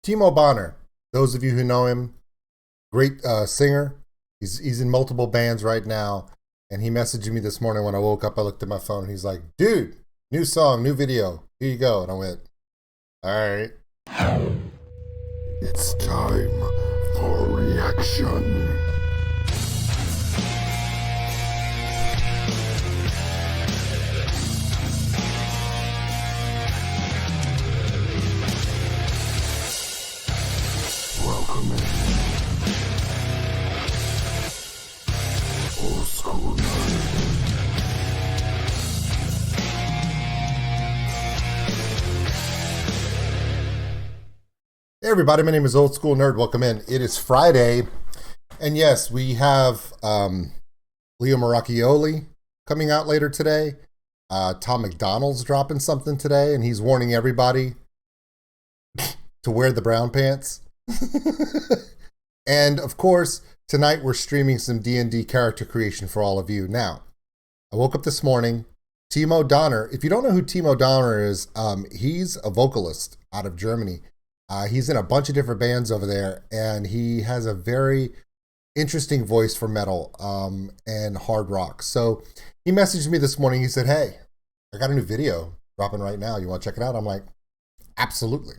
Timo Bonner, those of you who know him, great singer. He's in multiple bands right now. And he messaged me this morning when I woke up. I looked at my phone and he's like, dude, new song, new video. Here you go. And I went, all right. It's time for reaction. Welcome in. Old School Nerd. Hey everybody, my name is Old School Nerd. Welcome in. It is Friday. And yes, we have Leo Maracchioli coming out later today. Tom McDonald's dropping something today, and he's warning everybody to wear the brown pants. And of course, tonight we're streaming some D&D character creation for all of you. Now, I woke up this morning. Timo Donner, if you don't know who Timo Donner is, he's a vocalist out of Germany. He's in a bunch of different bands over there, and he has a very interesting voice for metal and hard rock. So he messaged me this morning. He said, hey, I got a new video dropping right now. You want to check it out? I'm like, absolutely.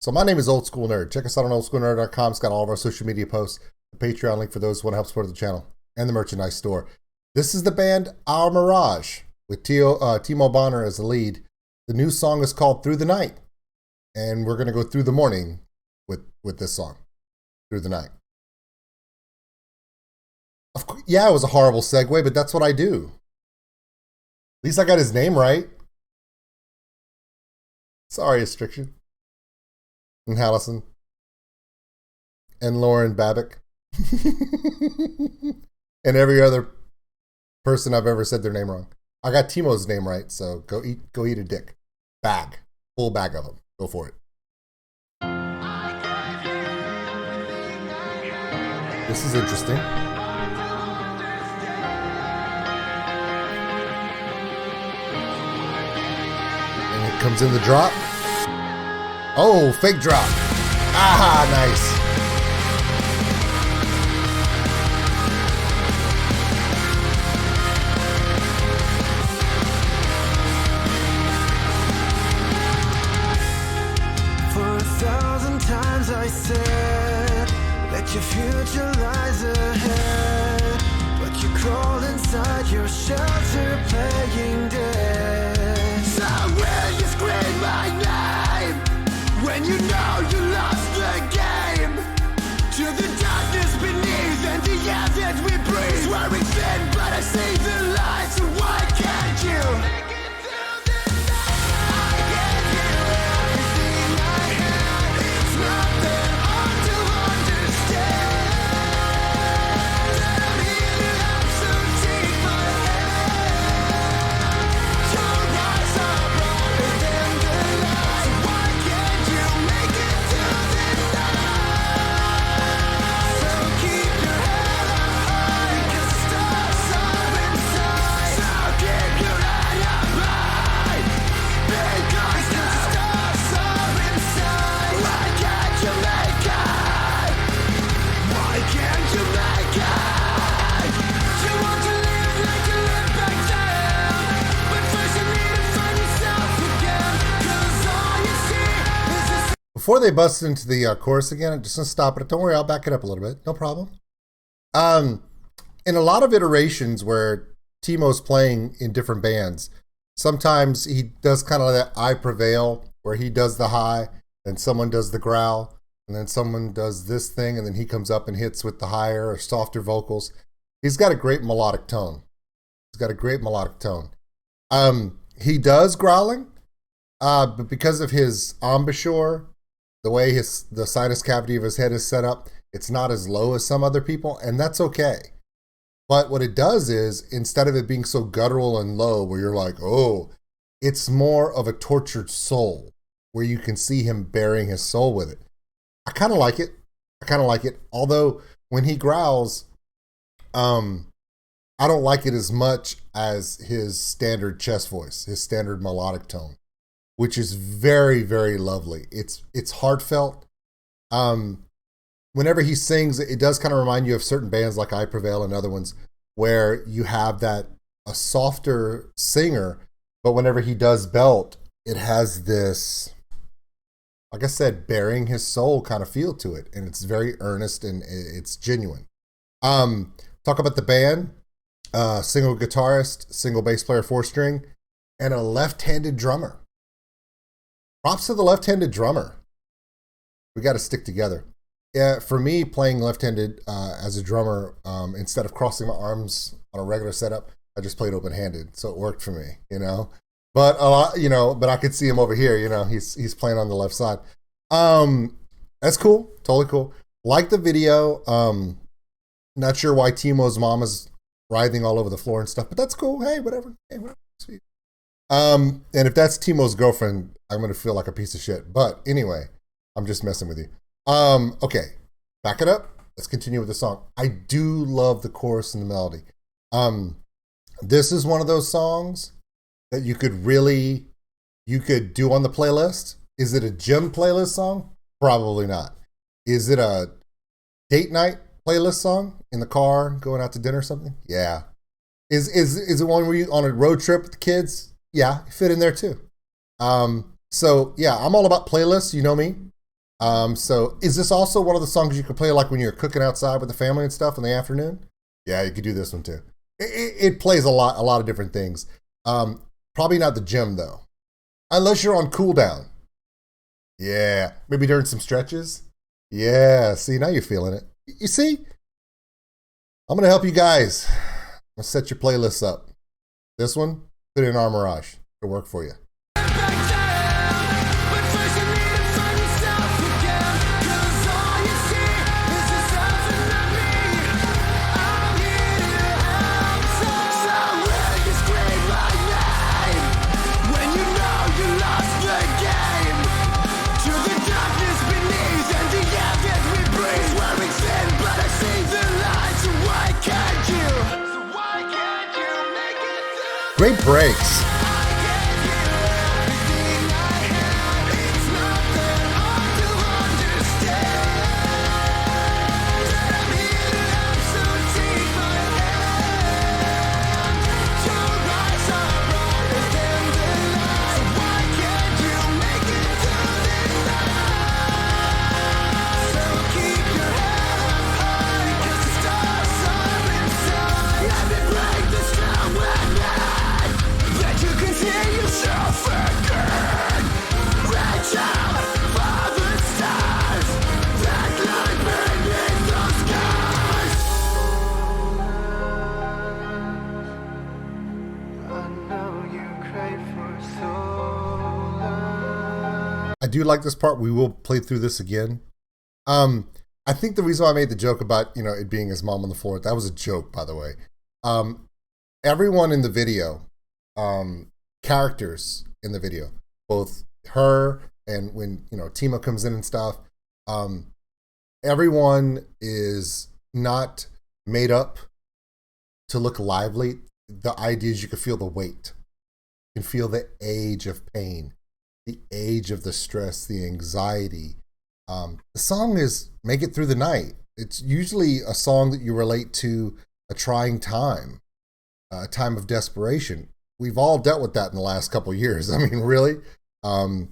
So my name is Old School Nerd. Check us out on OldSkuleNerd.com. It's got all of our social media posts, the Patreon link for those who want to help support the channel, and the merchandise store. This is the band Our Mirage with Timo Bonner as the lead. The new song is called Through the Night. And we're going to go through the morning with this song, Through the Night. Of course, yeah, it was a horrible segue, but that's what I do. At least I got his name right. Sorry, Astriction. And Hallison. And Lauren Babick. And every other person I've ever said their name wrong. I got Timo's name right, so go eat a dick. Bag. Full bag of them. Go for it. This is interesting. And it comes in the drop. Oh, fake drop. Aha, nice. Times I said that your future lies ahead, but you crawled inside your shelter playing dead. So will you scream my name when you know you lost the game? To the darkness beneath and the air that we breathe, wearing thin, but I see the light, so why can't you? Before they bust into the chorus again, I'm just going to stop it. Don't worry, I'll back it up a little bit. No problem. In a lot of iterations where Timo's playing in different bands, sometimes he does kind of that I Prevail, where he does the high, and someone does the growl, and then someone does this thing, and then he comes up and hits with the higher or softer vocals. He's got a great melodic tone. He does growling, but because of his embouchure, the way the sinus cavity of his head is set up, it's not as low as some other people, and that's okay. But what it does is, instead of it being so guttural and low, where you're like, oh, it's more of a tortured soul, where you can see him burying his soul with it. I kind of like it. Although, when he growls, I don't like it as much as his standard chest voice, his standard melodic tone, which is very, very lovely. It's heartfelt. Whenever he sings, it does kind of remind you of certain bands like I Prevail and other ones where you have that a softer singer, but whenever he does belt, it has this, like I said, bearing his soul kind of feel to it, and it's very earnest and it's genuine. Talk about the band, single guitarist, single bass player, 4-string, and a left-handed drummer. Props to the left-handed drummer. We got to stick together. Yeah, for me, playing left-handed as a drummer, instead of crossing my arms on a regular setup, I just played open-handed, so it worked for me, you know. But a lot, you know, but I could see him over here, you know, he's playing on the left side. That's cool, totally cool. Like the video. Not sure why Timo's mom is writhing all over the floor and stuff, but that's cool. Hey, whatever. Hey, whatever. Sweet. And if that's Timo's girlfriend, I'm gonna feel like a piece of shit. But anyway, I'm just messing with you. Okay, back it up. Let's continue with the song. I do love the chorus and the melody. This is one of those songs that you could do on the playlist. Is it a gym playlist song? Probably not. Is it a date night playlist song in the car going out to dinner or something? Yeah. Is it one where you on a road trip with the kids? Yeah, fit in there too. So yeah, I'm all about playlists, you know me. So is this also one of the songs you could play like when you're cooking outside with the family and stuff in the afternoon? Yeah, you could do this one too. It plays a lot of different things. Probably not the gym though, unless you're on cool down. Yeah, maybe during some stretches. Yeah, see, now you're feeling it. You see, I'm gonna help you guys. I'm gonna set your playlists up. This one, put it in our Mirage. It'll work for you. Great breaks. I do like this part. We will play through this again. I think the reason why I made the joke about, you know, it being his mom on the floor, that was a joke, by the way. Everyone in the video, characters in the video, both her and when, you know, Timo comes in and stuff, everyone is not made up to look lively. The idea is you can feel the weight. You can feel the age of pain, the age of the stress, the anxiety. The song is Make It Through the Night. It's usually a song that you relate to a trying time, a time of desperation. We've all dealt with that in the last couple of years. I mean, really? Timo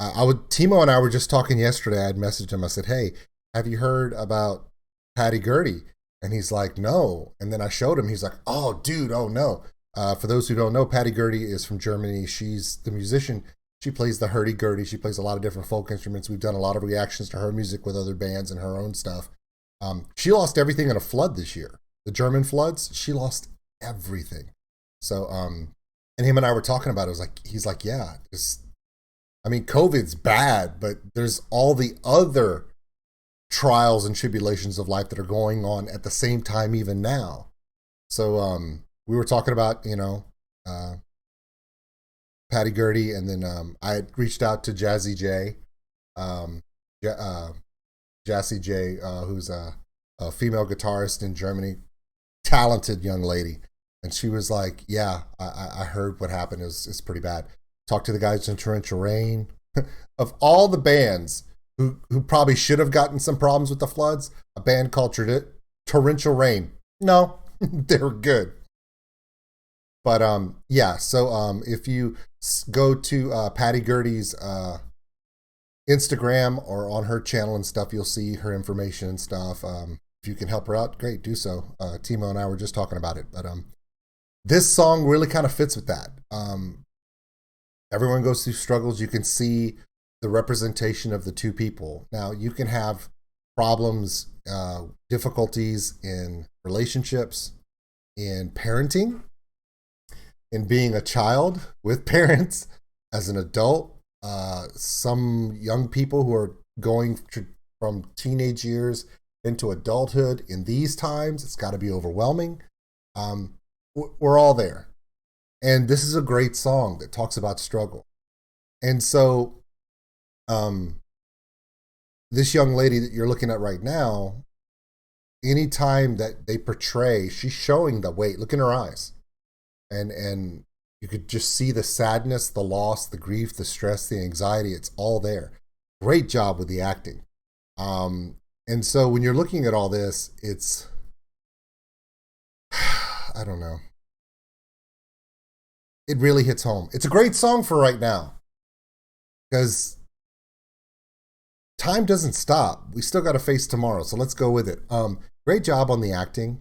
and I were just talking yesterday. I had messaged him. I said, hey, have you heard about Patty Gurdy? And he's like, no. And then I showed him. He's like, oh, dude, oh, no. For those who don't know, Patty Gurdy is from Germany. She's the musician. She plays the hurdy-gurdy. She plays a lot of different folk instruments. We've done a lot of reactions to her music with other bands and her own stuff. She lost everything in a flood this year. The German floods, she lost everything. So, and him and I were talking about it. It was like, he's like, yeah, I mean, COVID's bad, but there's all the other trials and tribulations of life that are going on at the same time even now. So we were talking about, you know, Patty Gurdy, and then I had reached out to Jazzy J, Jassy J, who's a female guitarist in Germany, talented young lady. And she was like, yeah, I heard what happened. It's pretty bad. Talked to the guys in Torrential Rain. Of all the bands who probably should have gotten some problems with the floods, a band called Torrential Rain. No, they were good. But yeah, so if you go to Patty Gertie's Instagram or on her channel and stuff, you'll see her information and stuff. If you can help her out, great, do so. Timo and I were just talking about it. But this song really kind of fits with that. Everyone goes through struggles. You can see the representation of the two people. Now, you can have problems, difficulties in relationships, in parenting, in being a child with parents, as an adult. Some young people who are going from teenage years into adulthood in these times, it's got to be overwhelming. We're all there. And this is a great song that talks about struggle. And so this young lady that you're looking at right now, anytime that they portray, she's showing the weight. Look in her eyes. And you could just see the sadness, the loss, the grief, the stress, the anxiety. It's all there. Great job with the acting. And so when you're looking at all this, it's, I don't know. It really hits home. It's a great song for right now because time doesn't stop. We still got to face tomorrow. So let's go with it. Great job on the acting.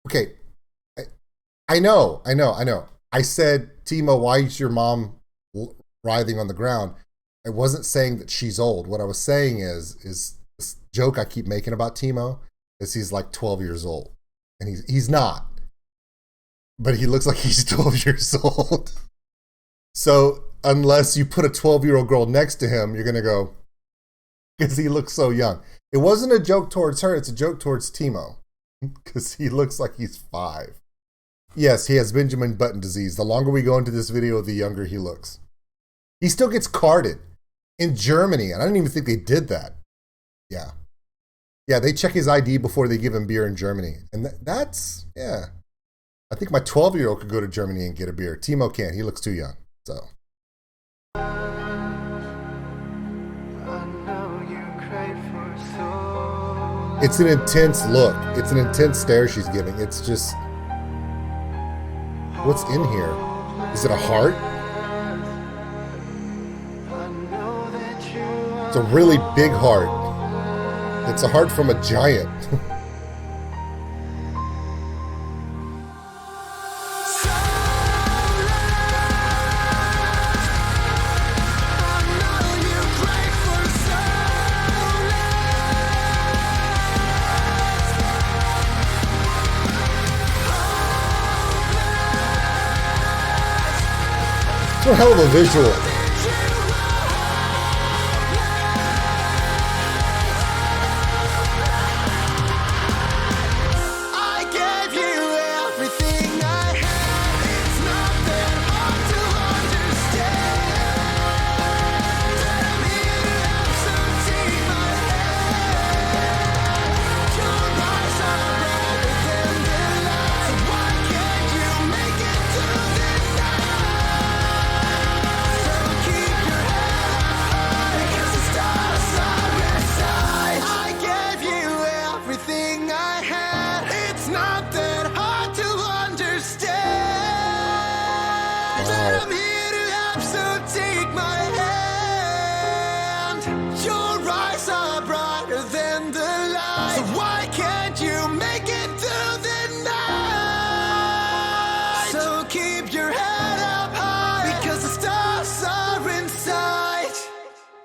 Okay. I know. I said, Timo, why is your mom writhing on the ground? I wasn't saying that she's old. What I was saying is this joke I keep making about Timo is he's like 12 years old. And he's not. But he looks like he's 12 years old. So unless you put a 12-year-old girl next to him, you're going to go, because he looks so young. It wasn't a joke towards her. It's a joke towards Timo because he looks like he's 5. Yes, he has Benjamin Button disease. The longer we go into this video, the younger he looks. He still gets carded in Germany, and I didn't even think they did that. Yeah. Yeah, they check his ID before they give him beer in Germany. And that's, yeah. I think my 12-year-old could go to Germany and get a beer. Timo can't. He looks too young. So. It's an intense look. It's an intense stare she's giving. It's just, what's in here? Is it a heart? It's a really big heart. It's a heart from a giant. It's a hell of a visual.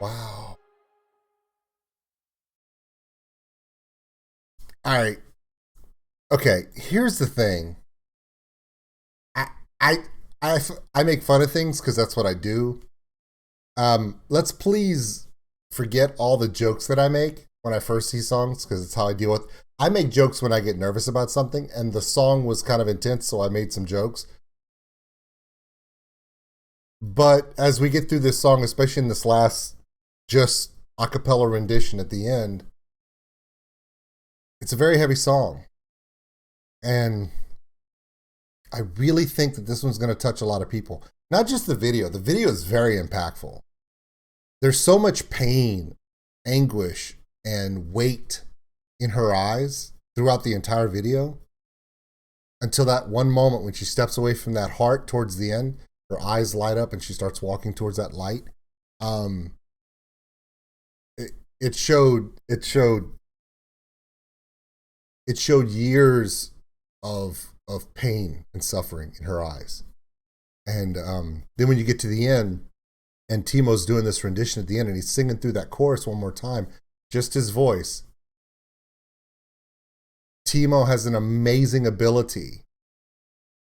Wow. All right. Okay, here's the thing. I make fun of things because that's what I do. Let's please forget all the jokes that I make when I first see songs because it's how I deal with. I make jokes when I get nervous about something, and the song was kind of intense, so I made some jokes. But as we get through this song, especially in this last just a cappella rendition at the end, it's a very heavy song. And I really think that this one's going to touch a lot of people. Not just the video. The video is very impactful. there's so much pain, anguish, and weight in her eyes throughout the entire video until that one moment when she steps away from that heart towards the end. Her eyes light up and she starts walking towards that light. It showed years of pain and suffering in her eyes. And then when you get to the end and Timo's doing this rendition at the end and he's singing through that chorus one more time, just his voice, Timo has an amazing ability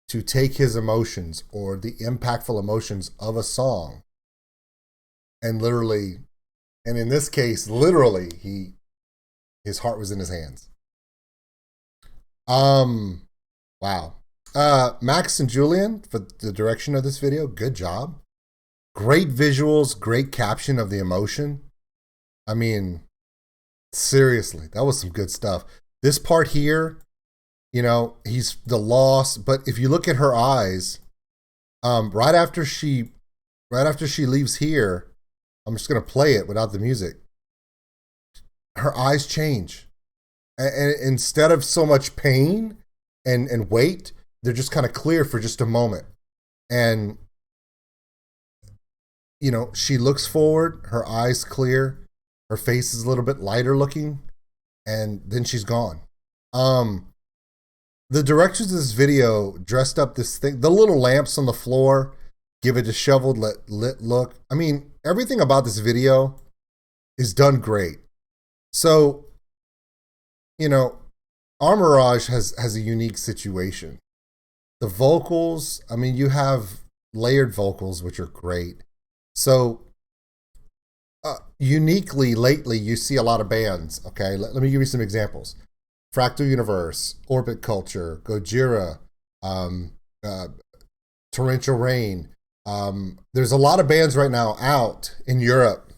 to take his emotions or the impactful emotions of a song and literally, and in this case, literally, his heart was in his hands. Wow. Max and Julian for the direction of this video, good job. Great visuals, great caption of the emotion. I mean, seriously, that was some good stuff. This part here, you know, he's the loss, but if you look at her eyes, right after she leaves here, I'm just gonna play it without the music. Her eyes change, and instead of so much pain and weight, they're just kind of clear for just a moment. And you know, she looks forward, her eyes clear, her face is a little bit lighter looking, and then she's gone. The directors of this video dressed up this thing, the little lamps on the floor give a disheveled lit look. I mean, everything about this video is done great. So, you know, our Mirage has a unique situation. The vocals, I mean, you have layered vocals, which are great. So, uniquely, lately, you see a lot of bands, okay? Let me give you some examples. Fractal Universe, Orbit Culture, Gojira, Torrential Rain. There's a lot of bands right now out in Europe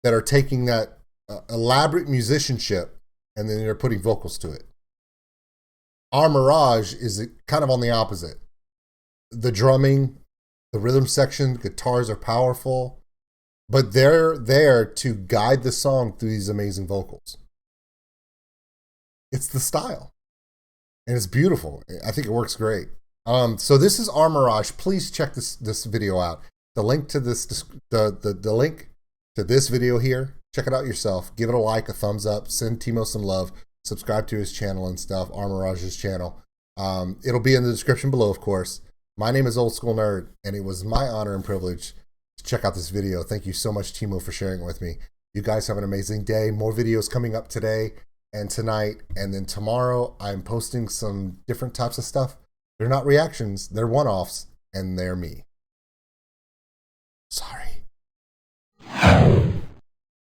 that are taking that elaborate musicianship and then they're putting vocals to it. Our Mirage is kind of on the opposite. The drumming, the rhythm section, guitars are powerful, but they're there to guide the song through these amazing vocals. It's the style, and it's beautiful. I think it works great. So this is our Mirage. Please check this video out. The link to this, the link to this video here. Check it out yourself. Give it a like, a thumbs up. Send Timo some love. Subscribe to his channel and stuff. Our Mirage's channel. It'll be in the description below, of course. My name is OldSkuleNerd, and it was my honor and privilege to check out this video. Thank you so much, Timo, for sharing it with me. You guys have an amazing day. More videos coming up today and tonight, and then tomorrow I'm posting some different types of stuff. They're not reactions, they're one-offs, and they're me.